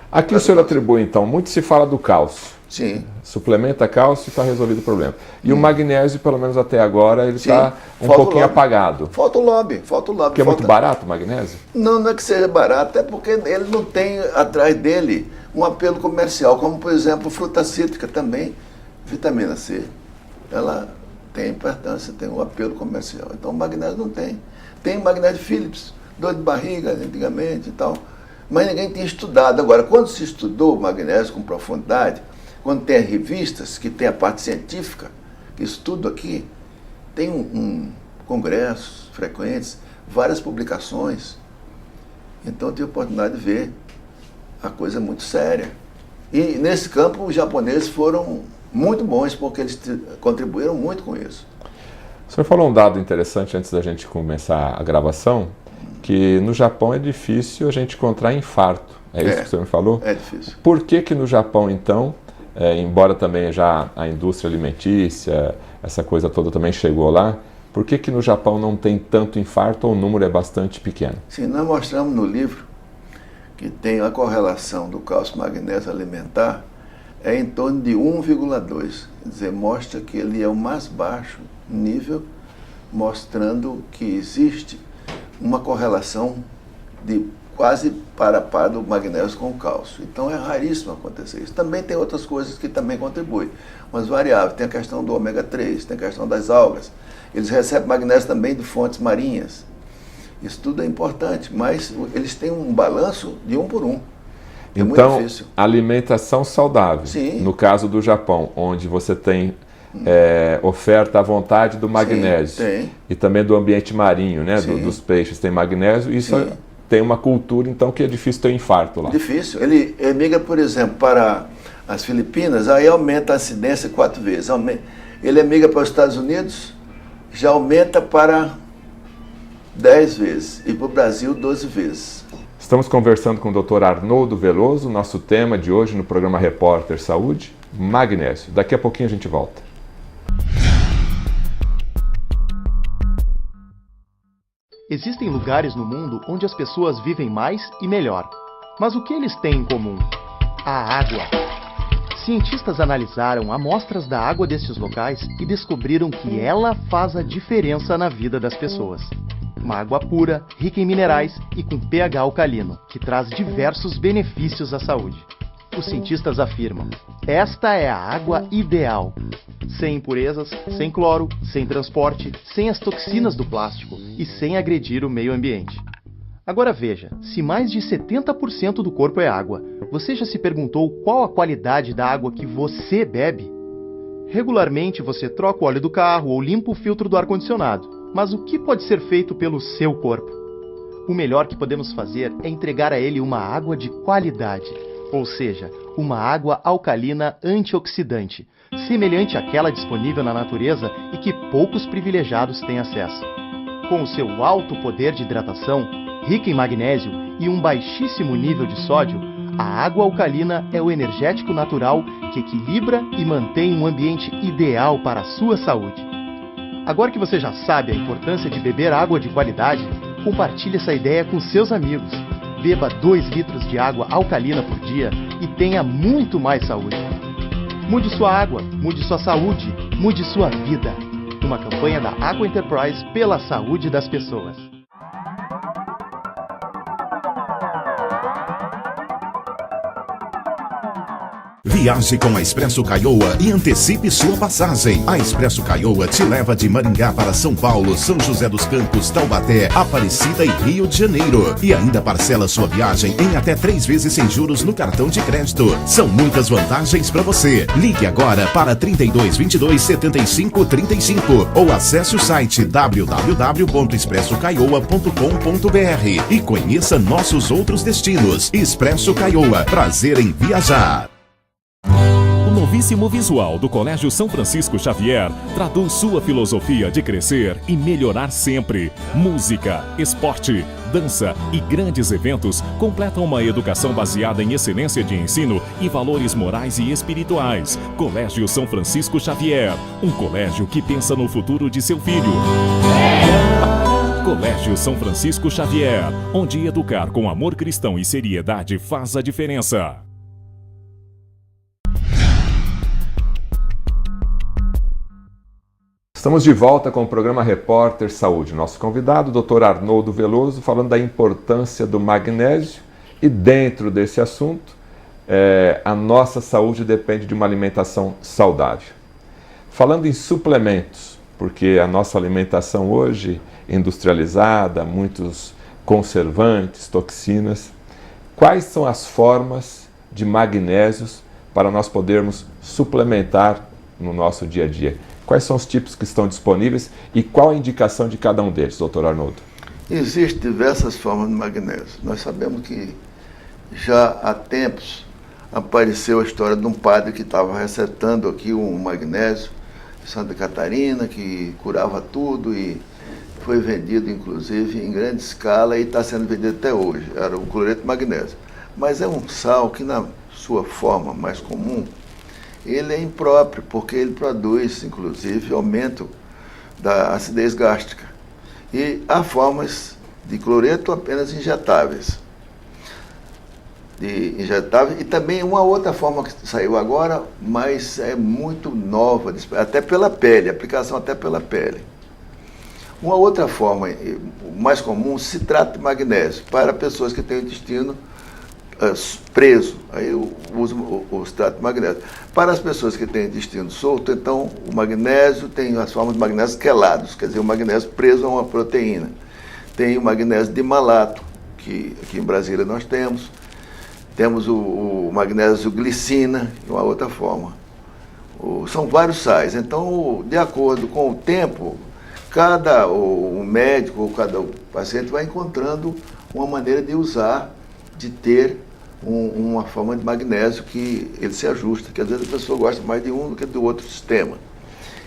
Aqui o senhor atribui, então, muito se fala do cálcio. Sim. Suplementa cálcio e está resolvido o problema. E o magnésio, pelo menos até agora, ele está um pouquinho apagado. Falta o lobby. Porque é muito barato o magnésio? Não é que seja barato, é porque ele não tem atrás dele um apelo comercial, como, por exemplo, fruta cítrica também, vitamina C. Ela tem importância, tem um apelo comercial. Então o magnésio não tem. Tem magnésio Philips, dor de barriga antigamente e tal, mas ninguém tinha estudado. Agora, quando se estudou o magnésio com profundidade, quando tem as revistas, que tem a parte científica, que estudo aqui, tem congressos frequentes, várias publicações. Então eu tive a oportunidade de ver a coisa muito séria. E nesse campo os japoneses foram muito bons, porque eles contribuíram muito com isso. O senhor falou um dado interessante antes da gente começar a gravação, que no Japão é difícil a gente encontrar infarto. É isso que o senhor me falou? É difícil. Por que no Japão, então, embora também já a indústria alimentícia, essa coisa toda também chegou lá, por que no Japão não tem tanto infarto ou o número é bastante pequeno? Sim, nós mostramos no livro que tem a correlação do cálcio magnésio alimentar em torno de 1,2. Quer dizer, mostra que ele é o mais baixo nível, mostrando que existe uma correlação de quase para a par do magnésio com o cálcio. Então é raríssimo acontecer isso. Também tem outras coisas que também contribuem, mas variáveis. Tem a questão do ômega 3, tem a questão das algas. Eles recebem magnésio também de fontes marinhas. Isso tudo é importante, mas eles têm um balanço de 1 por 1. É então, muito difícil. Alimentação saudável. Sim. No caso do Japão, onde você tem oferta à vontade do magnésio. Sim, tem. E também do ambiente marinho, né? Dos peixes tem magnésio. Isso tem uma cultura, então, que é difícil ter infarto lá. Difícil. Ele migra, por exemplo, para as Filipinas, aí aumenta a incidência 4 vezes. Ele migra para os Estados Unidos, já aumenta para 10 vezes. E para o Brasil, 12 vezes. Estamos conversando com o Dr. Arnoldo Veloso. Nosso tema de hoje no programa Repórter Saúde, magnésio. Daqui a pouquinho a gente volta. Existem lugares no mundo onde as pessoas vivem mais e melhor. Mas o que eles têm em comum? A água. Cientistas analisaram amostras da água desses locais e descobriram que ela faz a diferença na vida das pessoas. Uma água pura, rica em minerais e com pH alcalino, que traz diversos benefícios à saúde. Os cientistas afirmam: esta é a água ideal. Sem impurezas, sem cloro, sem transporte, sem as toxinas do plástico e sem agredir o meio ambiente. Agora veja, se mais de 70% do corpo é água, você já se perguntou qual a qualidade da água que você bebe? Regularmente você troca o óleo do carro ou limpa o filtro do ar-condicionado, mas o que pode ser feito pelo seu corpo? O melhor que podemos fazer é entregar a ele uma água de qualidade, ou seja, uma água alcalina antioxidante, semelhante àquela disponível na natureza e que poucos privilegiados têm acesso. Com o seu alto poder de hidratação, rica em magnésio e um baixíssimo nível de sódio, a água alcalina é o energético natural que equilibra e mantém um ambiente ideal para a sua saúde. Agora que você já sabe a importância de beber água de qualidade, compartilhe essa ideia com seus amigos. Beba 2 litros de água alcalina por dia e tenha muito mais saúde. Mude sua água, mude sua saúde, mude sua vida. Uma campanha da Aqua Enterprise pela saúde das pessoas. Viaje com a Expresso Caioa e antecipe sua passagem. A Expresso Caioa te leva de Maringá para São Paulo, São José dos Campos, Taubaté, Aparecida e Rio de Janeiro. E ainda parcela sua viagem em até 3 vezes sem juros no cartão de crédito. São muitas vantagens para você. Ligue agora para 3222 7535 ou acesse o site www.expressocaioa.com.br e conheça nossos outros destinos. Expresso Caioa, prazer em viajar. O novíssimo visual do Colégio São Francisco Xavier traduz sua filosofia de crescer e melhorar sempre. Música, esporte, dança e grandes eventos completam uma educação baseada em excelência de ensino e valores morais e espirituais. Colégio São Francisco Xavier, um colégio que pensa no futuro de seu filho. Colégio São Francisco Xavier, onde educar com amor cristão e seriedade faz a diferença. Estamos de volta com o programa Repórter Saúde. Nosso convidado, Dr. Arnoldo Veloso, falando da importância do magnésio. E dentro desse assunto, a nossa saúde depende de uma alimentação saudável. Falando em suplementos, porque a nossa alimentação hoje, industrializada, muitos conservantes, toxinas, quais são as formas de magnésios para nós podermos suplementar no nosso dia a dia? Quais são os tipos que estão disponíveis e qual a indicação de cada um deles, doutor Arnoldo? Existem diversas formas de magnésio. Nós sabemos que já há tempos apareceu a história de um padre que estava recetando aqui um magnésio de Santa Catarina, que curava tudo e foi vendido, inclusive, em grande escala e está sendo vendido até hoje. Era o cloreto de magnésio. Mas é um sal que, na sua forma mais comum, ele é impróprio, porque ele produz, inclusive, aumento da acidez gástrica. E há formas de cloreto apenas injetáveis. E também uma outra forma que saiu agora, mas é muito nova, até pela pele, aplicação até pela pele. Uma outra forma mais comum, citrato de magnésio, para pessoas que têm o intestino preso, aí eu uso o citrato de magnésio. Para as pessoas que têm intestino solto, então o magnésio tem as formas de magnésio quelados, quer dizer, o magnésio preso a uma proteína. Tem o magnésio dimalato, que aqui em Brasília nós temos. Temos o magnésio glicina, de uma outra forma. São vários sais. Então, de acordo com o tempo, o médico ou cada paciente vai encontrando uma maneira de usar, de ter uma forma de magnésio que ele se ajusta, que às vezes a pessoa gosta mais de um do que do outro sistema.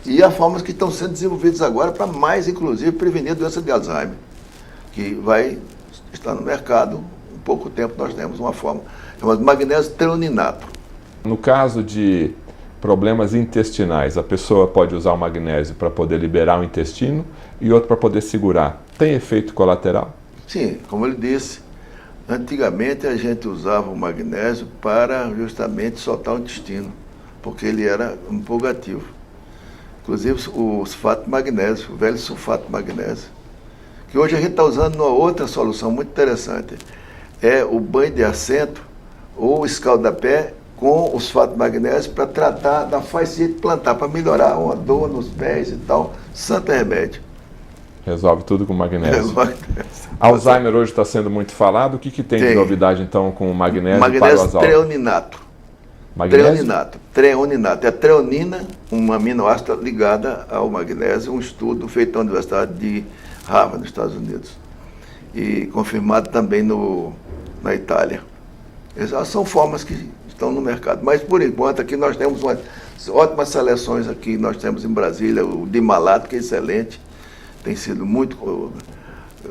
E há formas que estão sendo desenvolvidas agora para mais, inclusive, prevenir a doença de Alzheimer, que vai estar no mercado. Em pouco tempo nós temos uma forma chamada magnésio treoninato. No caso de problemas intestinais, a pessoa pode usar o magnésio para poder liberar o intestino e outro para poder segurar. Tem efeito colateral? Sim, como ele disse, antigamente a gente usava o magnésio para justamente soltar o intestino, porque ele era um purgativo. Inclusive o sulfato de magnésio, o velho sulfato de magnésio, que hoje a gente está usando uma outra solução muito interessante. É o banho de assento ou escaldapé com o sulfato de magnésio para tratar da fascite plantar, para melhorar uma dor nos pés e tal. Santo remédio. Resolve tudo com magnésio. Alzheimer hoje está sendo muito falado. O que tem de novidade, então, com o magnésio para o Alzheimer? Treoninato. Treoninato. É a treonina, uma aminoácida ligada ao magnésio, um estudo feito na Universidade de Harvard, nos Estados Unidos. E confirmado também na Itália. Essas são formas que estão no mercado. Mas, por enquanto, aqui nós temos ótimas seleções aqui. Nós temos em Brasília o dimalato, que é excelente. Tem sido muito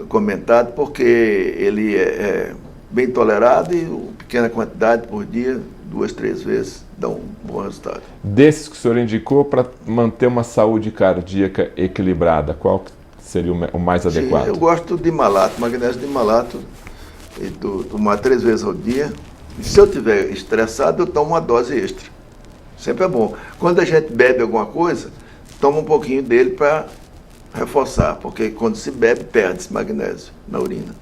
comentado, porque ele é bem tolerado e pequena quantidade por dia, 2, 3 vezes, dá um bom resultado. Desses que o senhor indicou, para manter uma saúde cardíaca equilibrada, qual seria o mais adequado? Eu gosto de dimalato, magnésio dimalato, e tomar 3 vezes ao dia. E se eu estiver estressado, eu tomo uma dose extra. Sempre é bom. Quando a gente bebe alguma coisa, toma um pouquinho dele para reforçar, porque quando se bebe, perde-se magnésio na urina.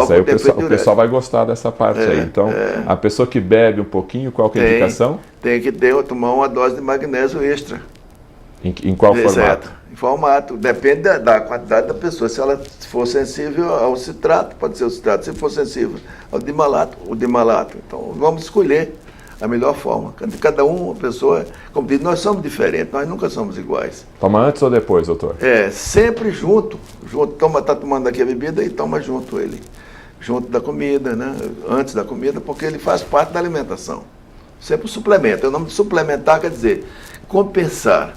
Isso aí o pessoal vai gostar dessa parte aí. Então, a pessoa que bebe um pouquinho, qual que é a indicação? Tem que tomar uma dose de magnésio extra. Em qual formato? Em formato. Depende da quantidade da pessoa. Se ela for sensível ao citrato, pode ser o citrato. Se for sensível ao dimalato, o dimalato. Então, vamos escolher a melhor forma. Cada uma pessoa, como diz, nós somos diferentes, nós nunca somos iguais. Toma antes ou depois, doutor? Sempre junto. Está tomando aqui a bebida e toma junto ele. Junto da comida, né? Antes da comida, porque ele faz parte da alimentação. Sempre um suplemento. O nome de suplementar quer dizer compensar.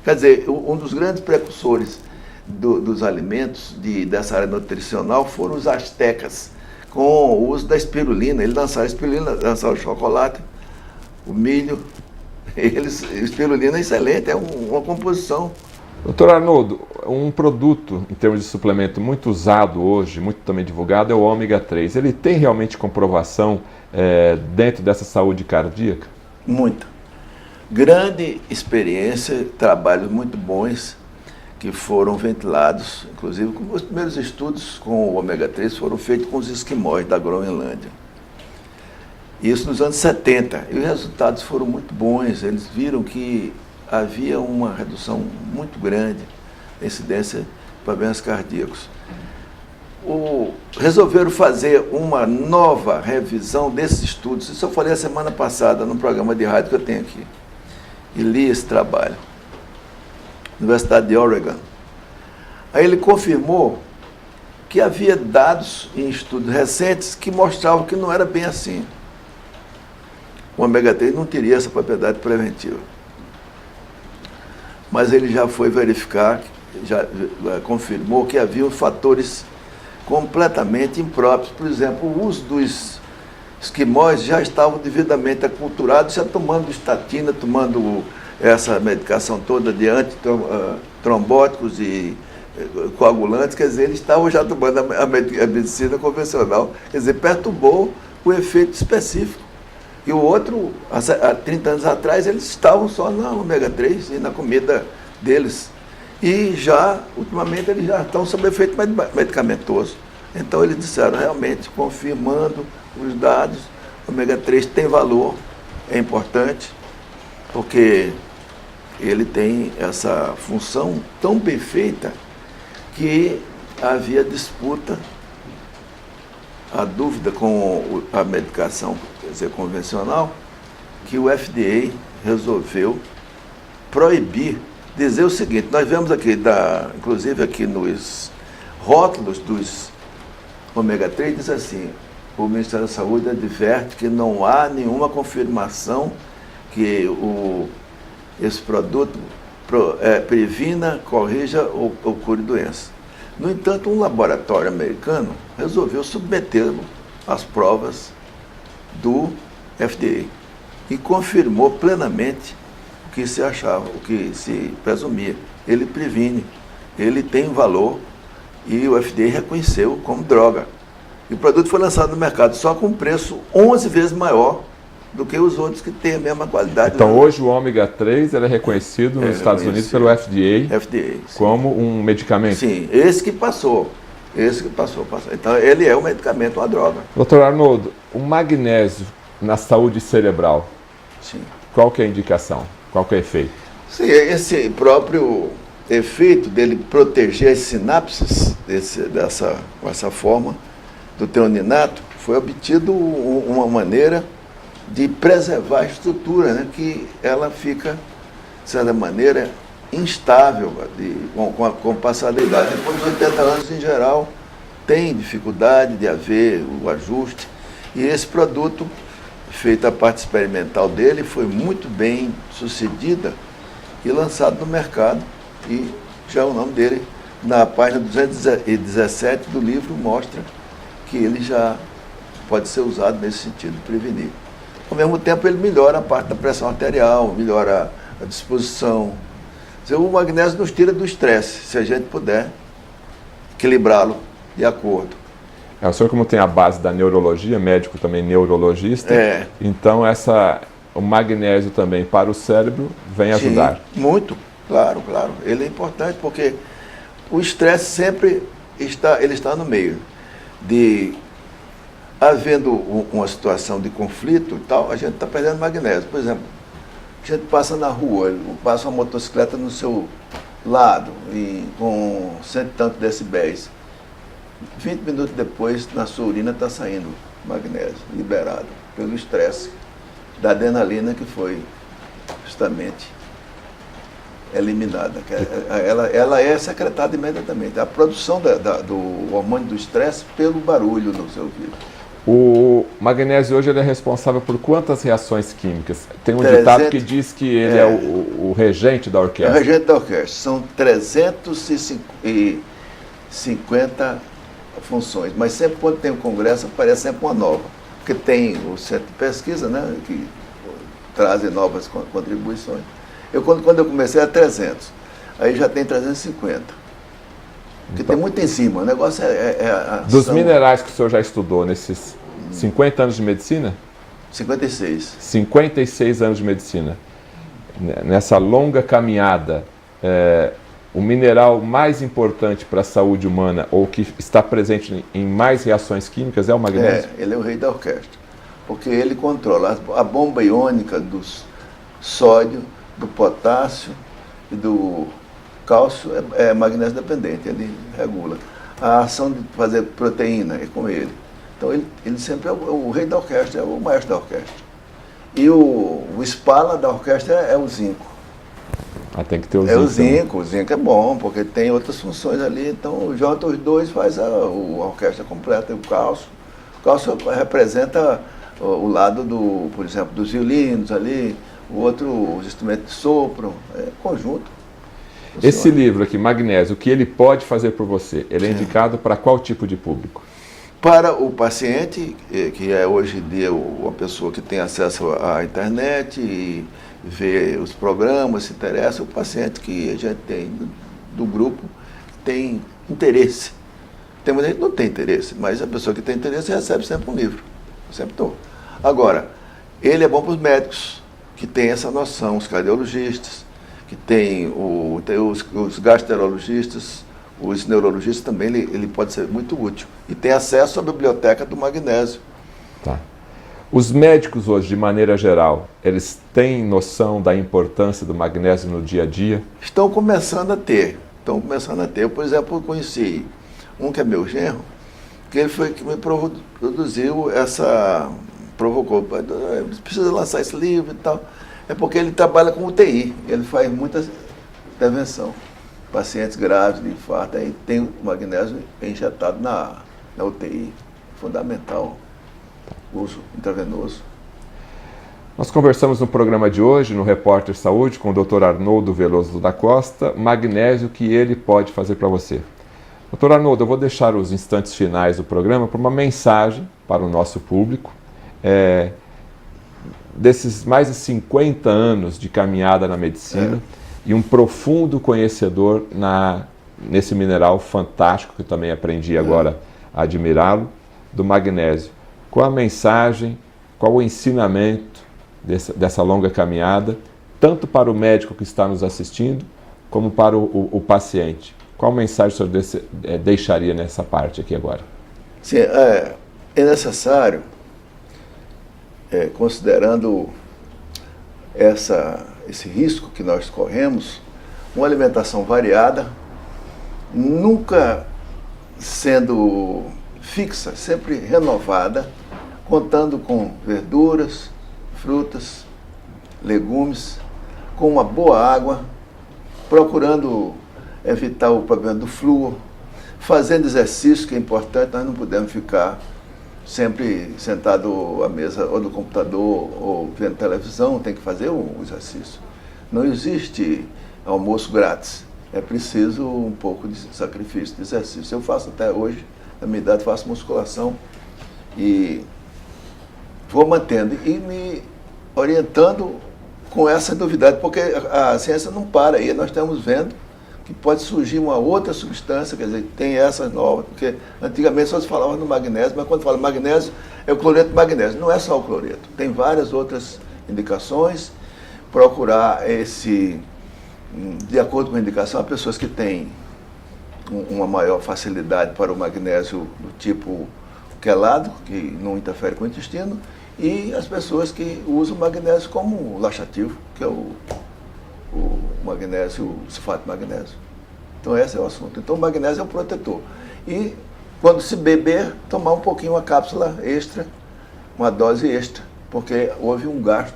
Quer dizer, um dos grandes precursores dos alimentos dessa área nutricional foram os astecas, com o uso da espirulina. Eles lançaram a espirulina, lançaram o chocolate, o milho. Espirulina é excelente, é uma composição. Doutor Arnoldo, um produto, em termos de suplemento, muito usado hoje, muito também divulgado, é o ômega 3. Ele tem realmente comprovação dentro dessa saúde cardíaca? Muita. Grande experiência, trabalhos muito bons que foram ventilados, inclusive os primeiros estudos com o ômega 3 foram feitos com os esquimós da Groenlândia. Isso nos anos 70, e os resultados foram muito bons. Eles viram que havia uma redução muito grande da incidência de problemas cardíacos. Resolveram fazer uma nova revisão desses estudos. Isso eu falei a semana passada no programa de rádio que eu tenho aqui. E li esse trabalho. Universidade de Oregon. Aí ele confirmou que havia dados em estudos recentes que mostravam que não era bem assim. O ômega 3 não teria essa propriedade preventiva. Mas ele já foi verificar, já confirmou que havia fatores completamente impróprios. Por exemplo, o uso dos esquimós já estavam devidamente aculturados, já tomando estatina, tomando essa medicação toda de antitrombóticos e coagulantes, quer dizer, eles estavam já tomando a medicina convencional, quer dizer, perturbou o efeito específico. E o outro, há 30 anos atrás, eles estavam só na ômega 3 e na comida deles. E já, ultimamente, eles já estão sob efeito medicamentoso. Então, eles disseram, realmente, confirmando os dados, o ômega 3 tem valor, é importante, porque ele tem essa função tão bem feita que havia disputa, a dúvida com a medicação, quer dizer, convencional, que o FDA resolveu proibir, dizer o seguinte, nós vemos aqui, inclusive aqui nos rótulos dos ômega 3, diz assim, o Ministério da Saúde adverte que não há nenhuma confirmação que esse produto previna, corrija ou cure doença. No entanto, um laboratório americano resolveu submetê-lo às provas do FDA e confirmou plenamente o que se achava, o que se presumia. Ele previne, ele tem valor e o FDA reconheceu como droga. E o produto foi lançado no mercado só com um preço 11 vezes maior do que os outros que têm a mesma qualidade. Então, hoje o ômega 3 ele é reconhecido nos Estados Unidos pelo FDA como um medicamento? Sim, esse que passou. Então, ele é um medicamento, uma droga. Doutor Arnoldo, o magnésio na saúde cerebral, sim, qual que é a indicação? Qual que é o efeito? Sim, esse próprio efeito dele proteger as sinapses dessa forma do treoninato foi obtido uma maneira de preservar a estrutura, né, que ela fica, de certa maneira, instável com o passar da idade. Depois dos 80 anos, em geral, tem dificuldade de haver o ajuste. E esse produto, feito a parte experimental dele, foi muito bem sucedida e lançado no mercado. E já o nome dele, na página 217 do livro, mostra que ele já pode ser usado nesse sentido de prevenir. Ao mesmo tempo, ele melhora a parte da pressão arterial, melhora a disposição. O magnésio nos tira do estresse, se a gente puder equilibrá-lo de acordo. O senhor, como tem a base da neurologia, médico também neurologista, então o magnésio também para o cérebro vem ajudar. Sim, muito, claro. Ele é importante porque o estresse sempre está no meio de... Havendo uma situação de conflito e tal, a gente está perdendo magnésio. Por exemplo, a gente passa na rua, passa uma motocicleta no seu lado, com 100 e tantos decibéis. 20 minutos depois, na sua urina está saindo magnésio, liberado pelo estresse da adrenalina que foi justamente eliminada. Ela é secretada imediatamente. A produção do hormônio do estresse pelo barulho no seu ouvido. O magnésio hoje ele é responsável por quantas reações químicas? Tem um ditado que diz que ele é o regente da orquestra. É o regente da orquestra. São 350 funções. Mas sempre quando tem um congresso, aparece sempre uma nova. Porque tem o centro de pesquisa, né, que trazem novas contribuições. Quando eu comecei, era 300. Aí já tem 350. Porque tem muito enzima, o negócio Dos minerais que o senhor já estudou nesses 50 anos de medicina? 56. 56 anos de medicina. Nessa longa caminhada, o mineral mais importante para a saúde humana, ou que está presente em mais reações químicas, é o magnésio? Ele é o rei da orquestra. Porque ele controla a bomba iônica do sódio, do potássio e do... cálcio é magnésio dependente, ele regula. A ação de fazer proteína é com ele. Então ele sempre é o rei da orquestra, é o maestro da orquestra. E o espala da orquestra é o zinco. Tem que ter o É o zinco. zinco. O zinco é bom, porque tem outras funções ali. Então, junta os dois, faz a orquestra completa. E o cálcio. O cálcio representa o lado, por exemplo, dos violinos ali, o outro, os instrumentos de sopro, conjunto. Esse livro aqui, Magnésio, o que ele pode fazer por você? Ele é indicado para qual tipo de público? Para o paciente, que é hoje em dia uma pessoa que tem acesso à internet e vê os programas, se interessa, o paciente que a gente tem do grupo tem interesse. Tem muita gente que não tem interesse, mas a pessoa que tem interesse recebe sempre um livro. Sempre estou. Agora, ele é bom para os médicos, que têm essa noção, os cardiologistas, que tem os gastroenterologistas, os neurologistas também, ele pode ser muito útil. E tem acesso à biblioteca do magnésio. Tá. Os médicos hoje, de maneira geral, eles têm noção da importância do magnésio no dia a dia? Estão começando a ter. Eu, por exemplo, conheci um que é meu genro, que ele foi que me produziu provocou, precisa lançar esse livro e tal. É porque ele trabalha com UTI, ele faz muita intervenção. Pacientes graves de infarto, aí tem o magnésio injetado na UTI, fundamental, uso intravenoso. Nós conversamos no programa de hoje, no Repórter Saúde, com o Dr. Arnoldo Veloso da Costa, magnésio que ele pode fazer para você. Dr. Arnoldo, eu vou deixar os instantes finais do programa para uma mensagem para o nosso público. Desses mais de 50 anos de caminhada na medicina e um profundo conhecedor nesse mineral fantástico, que eu também aprendi agora a admirá-lo, do magnésio. Qual a mensagem, qual o ensinamento dessa longa caminhada, tanto para o médico que está nos assistindo, como para o paciente? Qual mensagem o senhor deixaria nessa parte aqui agora? Sim, é necessário, considerando esse risco que nós corremos, uma alimentação variada, nunca sendo fixa, sempre renovada, contando com verduras, frutas, legumes, com uma boa água, procurando evitar o problema do flúor, fazendo exercício, que é importante. Nós não podemos ficar sempre sentado à mesa ou no computador ou vendo televisão, tem que fazer um exercício. Não existe almoço grátis, é preciso um pouco de sacrifício, de exercício. Eu faço até hoje, na minha idade, faço musculação e vou mantendo e me orientando com essa novidade, porque a ciência não para aí, nós estamos vendo que pode surgir uma outra substância, quer dizer, tem essas novas, porque antigamente só se falava no magnésio, mas quando fala magnésio, é o cloreto de magnésio, não é só o cloreto, tem várias outras indicações. Procurar de acordo com a indicação, as pessoas que têm uma maior facilidade para o magnésio do tipo quelado, que não interfere com o intestino, e as pessoas que usam o magnésio como laxativo, que é o magnésio, o sulfato de magnésio. Então esse é o assunto. Então o magnésio é um protetor. E quando se beber, tomar um pouquinho, uma cápsula extra, uma dose extra, porque houve um gasto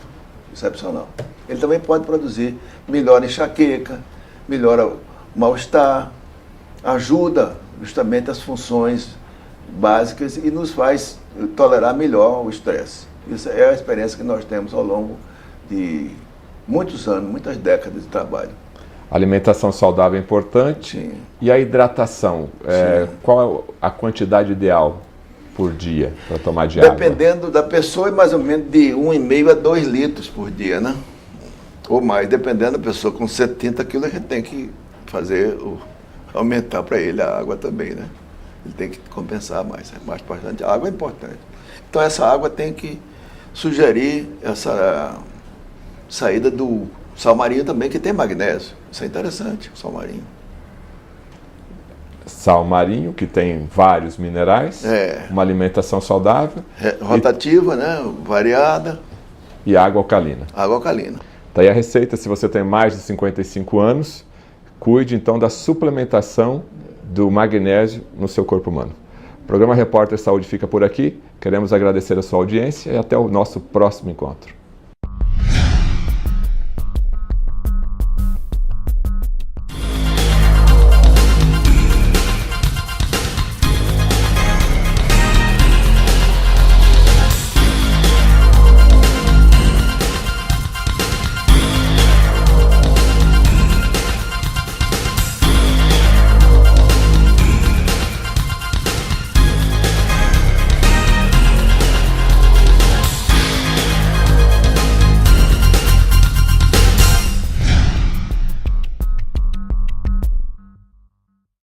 excepcional. Ele também pode produzir, melhora a enxaqueca, melhora o mal-estar, ajuda justamente as funções básicas e nos faz tolerar melhor o estresse. Isso é a experiência que nós temos ao longo de muitos anos, muitas décadas de trabalho. A alimentação saudável é importante. Sim. E a hidratação? Qual é a quantidade ideal por dia para tomar de água? Dependendo da pessoa, é mais ou menos de 1,5 a 2 litros por dia, né? Ou mais, dependendo da pessoa. Com 70 quilos, a gente tem que aumentar para ele a água também, né? Ele tem que compensar mais, é mais importante. A água é importante. Então essa água tem que sugerir essa saída do sal marinho também, que tem magnésio. Isso é interessante, o sal marinho. Sal marinho, que tem vários minerais, uma alimentação saudável. Rotativa, né? Variada. E água alcalina. Água alcalina. Tá aí a receita, se você tem mais de 55 anos, cuide então da suplementação do magnésio no seu corpo humano. O programa Repórter Saúde fica por aqui. Queremos agradecer a sua audiência e até o nosso próximo encontro.